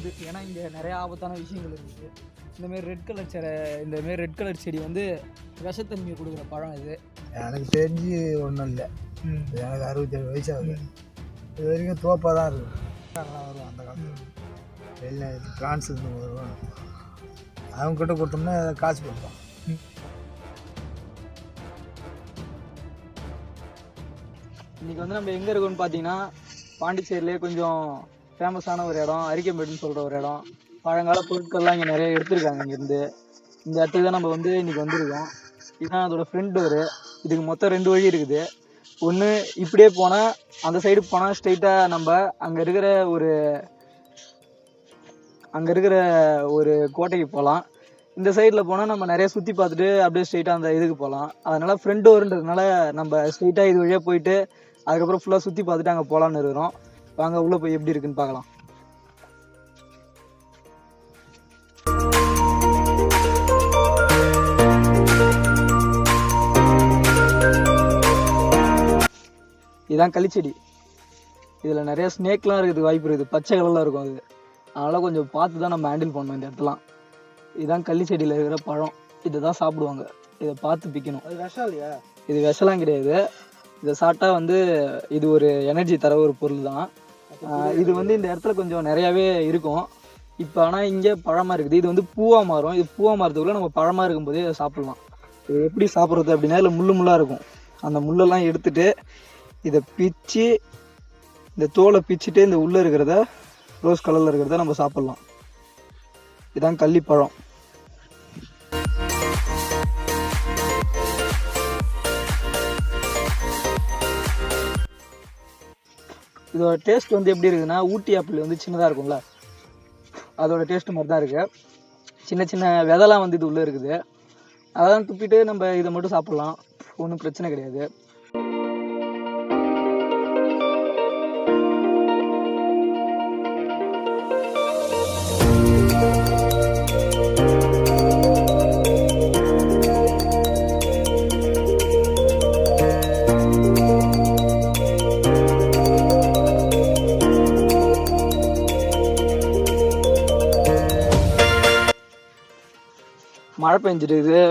ஆபத்து. ஏன்னா இங்கே நிறைய ஆபத்தான விஷயங்கள் இருக்குது. இந்தமாரி ரெட் கலர் செடி வந்து விஷத்தன்மையை கொடுக்குற பழம் இது. எனக்கு தெரிஞ்சு ஒன்றும் இல்லை. எனக்கு 67 வயசு ஆகுது. இது வரைக்கும் தோப்பாக தான் இருக்குது. வரும் அந்த காலத்தில் வெளில பிரான்ஸ்லேருந்து வருவாங்க. அவங்ககிட்ட கொடுத்தோம்னா காசு கொடுப்போம். இன்றைக்கி வந்து நம்ம எங்கே இருக்கோம்னு பார்த்தீங்கன்னா, பாண்டிச்சேரியிலே கொஞ்சம் ஃபேமஸான ஒரு இடம், அரிக்கம்பேடுன்னு சொல்கிற ஒரு இடம். பழங்கால பொருட்கள்லாம் இங்கே நிறைய எடுத்திருக்காங்க. இங்கேருந்து இந்த இடத்துக்கு தான் நம்ம வந்து இன்றைக்கி வந்திருக்கோம். இதுதான் அதோட ஃப்ரண்ட் டோரு. இதுக்கு மொத்தம் 2 வழி இருக்குது. ஒன்று இப்படியே போனால், அந்த சைடு போனால் ஸ்ட்ரெயிட்டாக நம்ம அங்கே இருக்கிற ஒரு கோட்டைக்கு போகலாம். இந்த சைடில் போனால் நம்ம நிறைய சுற்றி பார்த்துட்டு அப்படியே ஸ்ட்ரெயிட்டாக அந்த இதுக்கு போகலாம். அதனால் ஃப்ரண்ட் டோருன்றதுனால நம்ம ஸ்ட்ரெயிட்டாக இது வழியாக போயிட்டு அதுக்கப்புறம் ஃபுல்லாக சுற்றி பார்த்துட்டு அங்கே போகலான்னு இருக்கிறோம். வாங்க உள்ளே போய் எப்படி இருக்குன்னு பார்க்கலாம். இதுதான் களிச்செடி. இதில் நிறைய ஸ்னேக்லாம் இருக்குது, வாய்ப்பு இருக்குது. பச்சை கலரில் இருக்கும் அது. அதனால் கொஞ்சம் பார்த்து தான் நம்ம ஹேண்டில் பண்ணணும் இந்த இடத்துலாம். இதுதான் களிச்செடியில் இருக்கிற பழம். இதை தான் சாப்பிடுவாங்க. இதை பார்த்து பிக்கணும். அது விஷம் இல்லையா? இது விஷலாம் கிடையாது. இதை சாப்பிட்டா வந்து இது ஒரு எனர்ஜி தர ஒரு பொருள் தான். இது வந்து இந்த இடத்துல கொஞ்சம் நிறையாவே இருக்கும். இப்போ ஆனால் இங்கே பழமாக இருக்குது. இது வந்து பூவாக மாறும். இது பூவாக மாறதுக்குள்ளே நம்ம பழமாக இருக்கும்போதே இதை சாப்பிட்லாம். இது எப்படி சாப்பிட்றது அப்படின்னா, இதில் முள்ளாக இருக்கும். அந்த முள்ளெல்லாம் எடுத்துகிட்டு இதை பிச்சு, இந்த தோலை பிச்சுட்டு இந்த உள்ளே இருக்கிறத, ரோஸ் கலரில் இருக்கிறத நம்ம சாப்பிட்லாம். இதுதான் கள்ளிப்பழம். இதோட டேஸ்ட் வந்து எப்படி இருக்குதுன்னா, ஊட்டி ஆப்பிள் வந்து சின்னதாக இருக்கும்ல, அதோட டேஸ்ட் மாதிரி தான் இருக்குது. சின்ன சின்ன விதைலாம் வந்து இது உள்ளே இருக்குது. அதெல்லாம் துப்பிட்டு நம்ம இதை மட்டும் சாப்பிட்லாம். ஒன்றும் பிரச்சனை கிடையாது. மழை பெஞ்சிருக்குது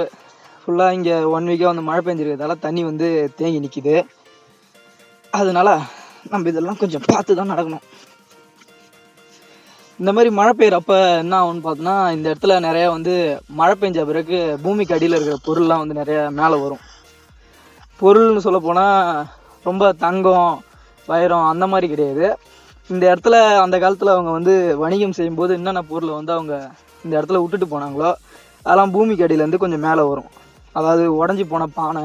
ஃபுல்லாக. இங்கே 1 வீக்காக வந்து மழை பெஞ்சிருக்கிறதால தண்ணி வந்து தேங்கி நிற்கிது. அதனால நம்ம இதெல்லாம் கொஞ்சம் பார்த்து தான் நடக்கணும். இந்த மாதிரி மழை பெய்யறப்ப என்ன ஆகும்னு பார்த்தோன்னா, இந்த இடத்துல நிறையா வந்து மழை பெஞ்ச பிறகு பூமிக்கு அடியில் இருக்கிற பொருள்லாம் வந்து நிறையா மேலே வரும். பொருள்னு சொல்ல போனால் ரொம்ப தங்கம், வைரம் அந்த மாதிரி கிடையாது. இந்த இடத்துல அந்த காலத்தில் அவங்க வந்து வணிகம் செய்யும்போது என்னென்ன பொருளை வந்து அவங்க இந்த இடத்துல விட்டுட்டு போனாங்களோ அதெல்லாம் பூமிக்கு அடியிலேருந்து கொஞ்சம் மேலே வரும். அதாவது உடஞ்சி போன பானை,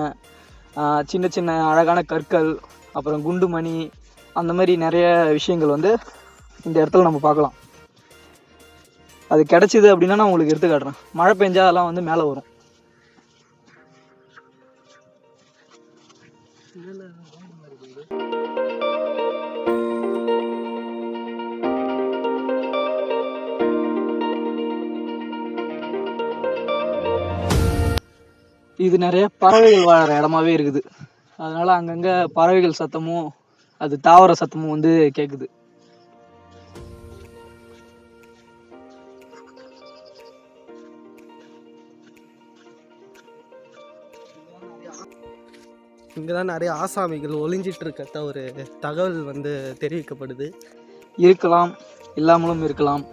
சின்ன சின்ன அழகான கற்கள், அப்புறம் குண்டு மணி, அந்த மாதிரி நிறைய விஷயங்கள் வந்து இந்த இடத்துல நம்ம பார்க்கலாம். அது கிடச்சிது அப்படின்னா நான் உங்களுக்கு எடுத்து காட்டுறேன். மழை பெஞ்சா அதெல்லாம் வந்து மேலே வரும். இது நிறைய பறவைகள் வாழற இடமாவே இருக்குது. அதனால அங்கங்கே பறவைகள் சத்தமும் அது தாவர சத்தமும் வந்து கேட்குது. இங்கே தான் நிறைய ஆசாமிகள் ஒளிஞ்சிட்டு இருக்கிறத ஒரு தகவல் வந்து தெரிவிக்கப்படுது. இருக்கலாம், இல்லாமலும் இருக்கலாம்.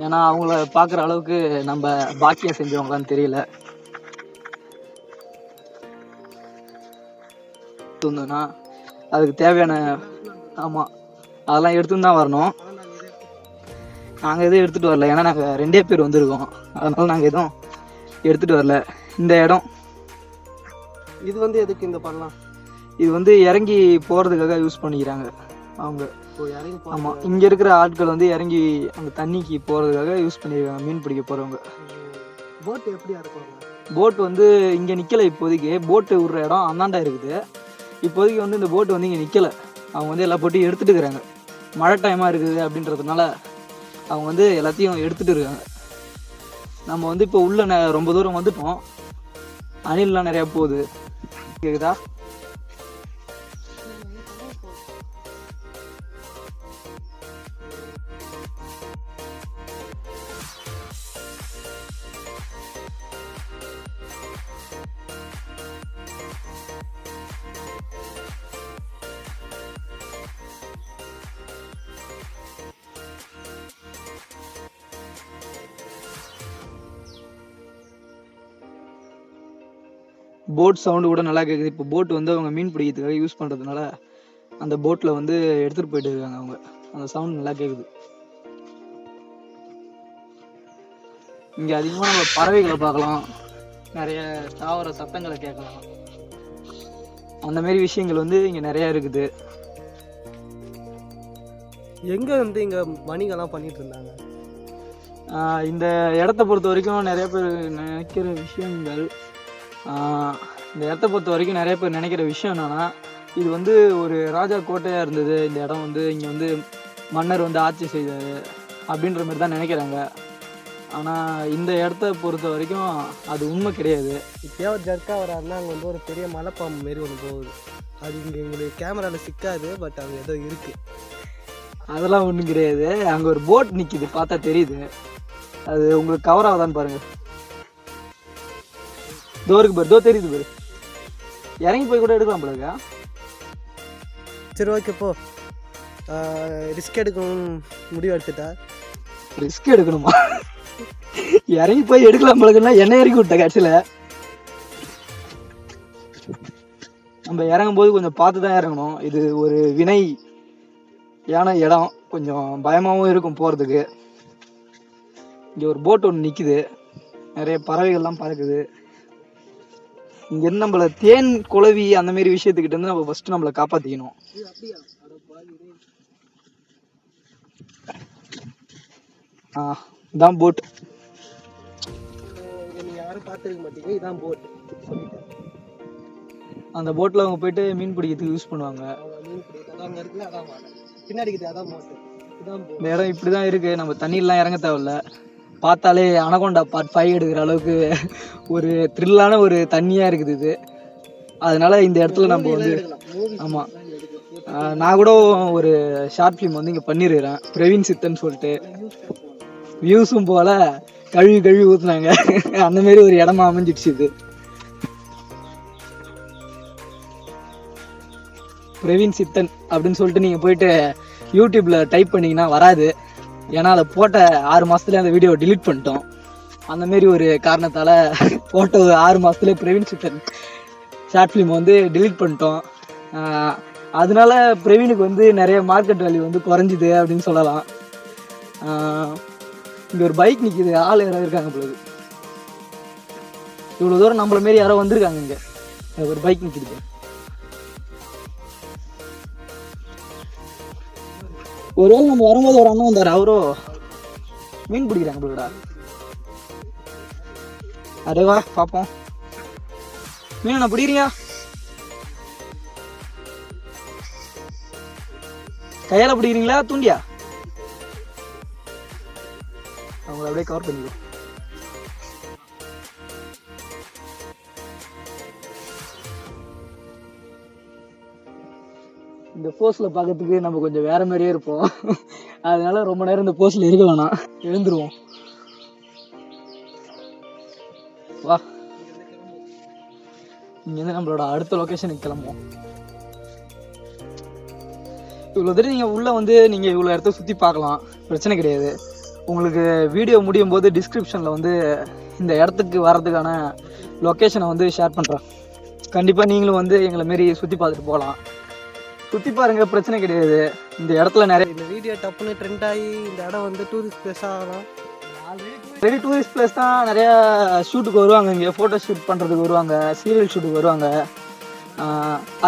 ஏன்னா அவங்கள பார்க்குற அளவுக்கு நம்ம பாக்கியம் செஞ்சவங்களான்னு தெரியல. இருந்ததுன்னா அதுக்கு தேவையான, ஆமாம், அதெல்லாம் எடுத்துன்னு தான் வரணும். நாங்கள் எதுவும் எடுத்துகிட்டு வரல. ஏன்னா நாங்கள் 2 பேர் வந்திருக்கோம். அதனால் நாங்கள் எதுவும் எடுத்துகிட்டு வரல. இந்த இடம் இது வந்து எதுக்கு இந்த பண்ணலாம்? இது வந்து இறங்கி போகிறதுக்காக யூஸ் பண்ணிக்கிறாங்க அவங்க. ஆமாம், இங்கே இருக்கிற ஆட்கள் வந்து இறங்கி அந்த தண்ணிக்கு போகிறதுக்காக யூஸ் பண்ணியிருக்காங்க, மீன் பிடிக்க போகிறவங்க. போட்டு எப்படி இருக்குவாங்க? போட் வந்து இங்கே நிற்கலை இப்போதைக்கு. போட்டு விடுற இடம் அந்தாண்டா இருக்குது. இப்போதைக்கு வந்து இந்த போட்டு வந்து இங்கே நிற்கலை. அவங்க வந்து எல்லா போட்டையும் எடுத்துகிட்டு இருக்கிறாங்க. மழை டைமாக இருக்குது அப்படின்றதுனால அவங்க வந்து எல்லாத்தையும் எடுத்துகிட்டு இருக்காங்க. நம்ம வந்து இப்போ உள்ள ரொம்ப தூரம் வந்துட்டோம். அணில்லாம் நிறையா போகுது. கேக்குதா? போட் சவுண்டு கூட நல்லா கேட்குது. இப்போ போட் வந்து அவங்க மீன் பிடிக்கிறதுக்காக யூஸ் பண்ணுறதுனால அந்த போட்டில் வந்து எடுத்துகிட்டு போயிட்டு இருக்காங்க அவங்க. அந்த சவுண்ட் நல்லா கேட்குது. இங்கே அதிகமாக நம்ம பறவைகளை பார்க்கலாம், நிறைய தாவர சத்தங்களை கேட்கலாம். அந்த மாதிரி விஷயங்கள் வந்து இங்கே நிறையா இருக்குது. எங்கே வந்து இங்கே வணிகம்லாம் பண்ணிட்டு இருந்தாங்க? இந்த இடத்த பொறுத்த வரைக்கும் நிறைய பேர் நினைக்கிற விஷயங்கள், இந்த இடத்த பொறுத்த வரைக்கும் நிறைய பேர் நினைக்கிற விஷயம் என்னன்னா, இது வந்து ஒரு ராஜா கோட்டையாக இருந்தது, இந்த இடம் வந்து இங்கே வந்து மன்னர் வந்து ஆட்சி செய்தார் அப்படின்ற மாதிரி தான் நினைக்கிறாங்க. ஆனால் இந்த இடத்த பொறுத்த வரைக்கும் அது உண்மை கிடையாது. இப்போயா ஒரு ஜர்க்கா வராருன்னா அங்கே வந்து ஒரு பெரிய மலைப்பாம்பு மாரி ஒன்று போகுது. அது இங்கே எங்களுக்கு கேமராவில் சிக்காது, பட் அங்கே ஏதோ இருக்குது. அதெல்லாம் ஒன்றும் கிடையாது. அங்கே ஒரு போட் நிற்கிது, பார்த்தா தெரியுது. அது உங்களுக்கு கவர் ஆகுதான்னு பாருங்கள். தோருக்கு பாரு, தோ தெரியுது பாரு. இறங்கி போய் கூட எடுக்கலாம் போலக்கா. சரி, ஓகே, போ. ரிஸ்க் எடுக்கணும் முடிவு எடுத்துட்டா. ரிஸ்க் எடுக்கணுமா? இறங்கி போய் எடுக்கலாம் போலக்குன்னா என்ன இறங்கி விட்ட கட்சியில். நம்ம இறங்கும் போது கொஞ்சம் பார்த்து தான் இறங்கணும். இது ஒரு வினையான இடம், கொஞ்சம் பயமாகவும் இருக்கும் போகிறதுக்கு. இங்கே ஒரு போட் ஒன்று நிற்குது, நிறைய பறவைகள்லாம் பறக்குது. இங்கேருந்து நம்மளை தேன் குளவி அந்த மாதிரி விஷயத்துக்கிட்ட இருந்து நம்ம ஃபர்ஸ்ட் நம்மளை காப்பாற்றிக்கணும். இதான் போட். நீங்கள் யாரும் பார்த்துருக்க மாட்டீங்க, இதான் போட் சொல்லிட்டேன். அந்த போட்டில் அவங்க போயிட்டு மீன் பிடிக்கிறதுக்கு யூஸ் பண்ணுவாங்க. மீன் பிடிக்கிறது அங்கே இருக்குல்ல, அதான் பின்னாடி அதான் போட். இதான் போட். இந்த இடம் இப்படி தான் இருக்குது. நம்ம தண்ணியெலாம் இறங்க தேவையில்ல. பார்த்தாலே அனகொண்டா பார்ட் 5 எடுக்கிற அளவுக்கு ஒரு த்ரில்லான ஒரு தண்ணியாக இருக்குது இது. அதனால இந்த இடத்துல நம்ம வந்து ஆமாம், நான் கூட ஒரு ஷார்ட் ஃபிலிம் வந்து இங்கே பண்ணிருக்கிறேன், பிரவீன் சித்தன் சொல்லிட்டு. வியூஸும் போல் கழுவி ஊற்றுனாங்க. அந்த மாதிரி ஒரு இடமா அமைஞ்சிடுச்சு இது. பிரவீன் சித்தன் அப்படின்னு சொல்லிட்டு நீங்கள் போயிட்டு யூடியூப்பில் டைப் பண்ணிங்கன்னா வராது. ஏன்னா அதை போட்ட 6 மாதத்துலேயே அந்த வீடியோவை டிலீட் பண்ணிட்டோம். அந்தமாரி ஒரு காரணத்தால் போட்ட 6 மாதத்துலேயே பிரவீன் சித்தன் ஷார்ட் ஃபிலிம் வந்து டிலீட் பண்ணிட்டோம். அதனால பிரவீனுக்கு வந்து நிறைய மார்க்கெட் வேல்யூ வந்து குறைஞ்சிது அப்படின்னு சொல்லலாம். இங்கே ஒரு பைக் நிற்கிது, ஆள் யாராவது இருக்காங்க போல. இவ்வளோ தூரம் நம்மள மாரி யாரோ வந்திருக்காங்க. இங்கே ஒரு பைக் நிற்கிது. ஒருவேளை நம்ம வரும்போது ஒரு அண்ணன் வந்தார், அவரோ மீன் பிடிக்கிறாங்க போலடா. அரே வா பார்ப்போம். மீன் என்ன பிடிக்கிறீங்க? கையால் பிடிக்கிறீங்களா தூண்டியா? அவங்கள அப்படியே கவர் பண்ணிக்கோ. இந்த போஸ்ல பார்க்கறதுக்கு நம்ம கொஞ்சம் வேற மாதிரியே இருப்போம். அதனால ரொம்ப நேரம் இந்த போஸ்ல இருக்க வேணாம், எழுந்துருவோம். வா, இங்கேருந்து நம்மளோட அடுத்த லொக்கேஷனுக்கு கிளம்புவோம். இவ்வளோ தடவை நீங்கள் உள்ளே வந்து நீங்கள் இவ்வளோ இடத்த சுற்றி பார்க்கலாம், பிரச்சனை கிடையாது. உங்களுக்கு வீடியோ முடியும் போது டிஸ்கிரிப்ஷனில் வந்து இந்த இடத்துக்கு வர்றதுக்கான லொக்கேஷனை வந்து ஷேர் பண்ணுறேன். கண்டிப்பாக நீங்களும் வந்து எங்களை மாரி சுற்றி பார்த்துட்டு போகலாம். சுற்றி பாருங்க, பிரச்சனை கிடையாது. இந்த இடத்துல நிறைய இந்த வீடியோ டப்புன்னு ட்ரெண்ட் ஆகி இந்த இடம் வந்து டூரிஸ்ட் பிளேஸ் ஆகலாம். ஆல்ரெடி டூரிஸ்ட் பிளேஸ் தான். நிறையா ஷூட்டுக்கு வருவாங்க, இங்கே ஃபோட்டோ ஷூட் பண்ணுறதுக்கு வருவாங்க, சீரியல் ஷூட்டுக்கு வருவாங்க.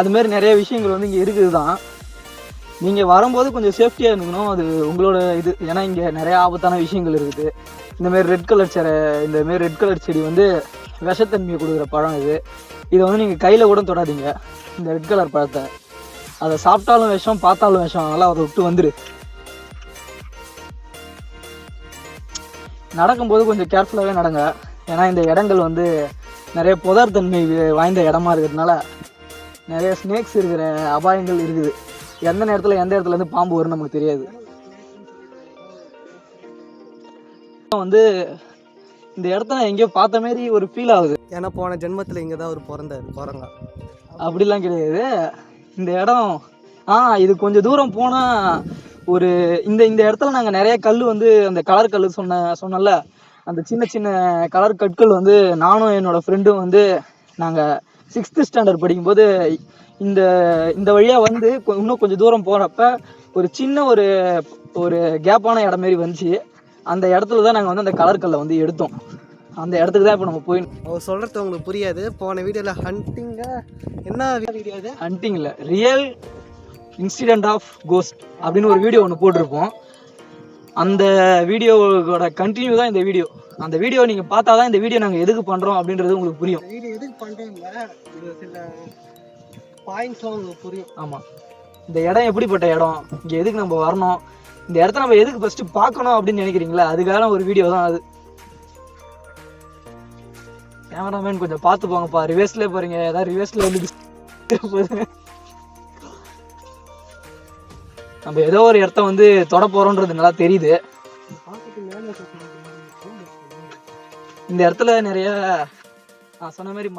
அதுமாரி நிறைய விஷயங்கள் வந்து இங்கே இருக்குது தான். நீங்கள் வரும்போது கொஞ்சம் சேஃப்டியாக இருந்துக்கணும், அது உங்களோட இது. ஏன்னா இங்கே நிறைய ஆபத்தான விஷயங்கள் இருக்குது. இந்தமாரி ரெட் கலர் செடி வந்து விஷத்தன்மையை கொடுக்குற பழம் இது. இதை வந்து நீங்கள் கையில் கூட தொடாதீங்க, இந்த ரெட் கலர் பழத்தை. அதை சாப்பிட்டாலும் விஷம், பார்த்தாலும் விஷம். அதனால் அதை விட்டு வந்துடு. நடக்கும்போது கொஞ்சம் கேர்ஃபுல்லாகவே நடங்க. ஏன்னா இந்த இடங்கள் வந்து நிறைய புதர் தன்மை வாய்ந்த இடமா இருக்கிறதுனால நிறைய ஸ்னேக்ஸ் இருக்கிற அபாயங்கள் இருக்குது. எந்த நேரத்தில் எந்த இடத்துல இருந்து பாம்பு வரும்னு நமக்கு தெரியாது. வந்து இந்த இடத்த நான் எங்கேயோ பார்த்த மாதிரி ஒரு ஃபீல் ஆகுது. ஏன்னா போன ஜென்மத்தில் இங்கே தான் ஒரு பிறந்தார் குரங்கா. அப்படிலாம் கிடையாது. இந்த இடம் இது கொஞ்சம் தூரம் போனால் ஒரு இந்த இடத்துல நாங்கள் நிறைய கல் வந்து அந்த கலர் கல் சொன்னல, அந்த சின்ன சின்ன கலர் கற்கள் வந்து நானும் என்னோடய ஃப்ரெண்டும் வந்து நாங்கள் 6th ஸ்டாண்டர்ட் படிக்கும்போது இந்த இந்த வழியாக வந்து இன்னும் கொஞ்சம் தூரம் போகிறப்ப ஒரு சின்ன ஒரு கேப்பான இடம் மாரி வந்துச்சு. அந்த இடத்துல தான் நாங்கள் வந்து அந்த கலர் கல்லை வந்து எடுத்தோம். அந்த இடத்துக்கு தான் இப்போ நம்ம போய் அவர் சொல்கிறது உங்களுக்கு புரியாது. போன வீடியோவில் ஹண்டிங்காக என்ன வீடியோ அது? ஹண்டிங் இல்லை, ரியல் இன்சிடென்ட் ஆஃப் கோஸ்ட் அப்படின்னு ஒரு வீடியோ ஒன்று போட்டிருப்போம். அந்த வீடியோவோட கண்டினியூ தான் இந்த வீடியோ. அந்த வீடியோ நீங்கள் பார்த்தா தான் இந்த வீடியோ நாங்கள் எதுக்கு பண்ணுறோம் அப்படின்றது உங்களுக்கு புரியும். இந்த வீடியோ எதுக்கு பண்ணுறோம்ல, இது சில பாயிண்ட்ஸ்லாம் உங்களுக்கு புரியும். ஆமாம், இந்த இடம் எப்படிப்பட்ட இடம், இங்கே எதுக்கு நம்ம வரணும், இந்த இடத்த நம்ம எதுக்கு ஃபஸ்ட்டு பார்க்கணும் அப்படின்னு நினைக்கிறீங்களா, அதுக்கான ஒரு வீடியோ தான் அது. கேமராமேன் கொஞ்சம் பார்த்து போங்கப்பா, ரிவர்ஸ்லேயே பாருங்க, ஏதாவது ரிவர்ஸில் வந்து நம்ம ஏதோ ஒரு இடத்த வந்து தொட போகிறோன்றது நல்லா தெரியுது. இந்த இடத்துல நிறைய நான் சொன்ன மாதிரி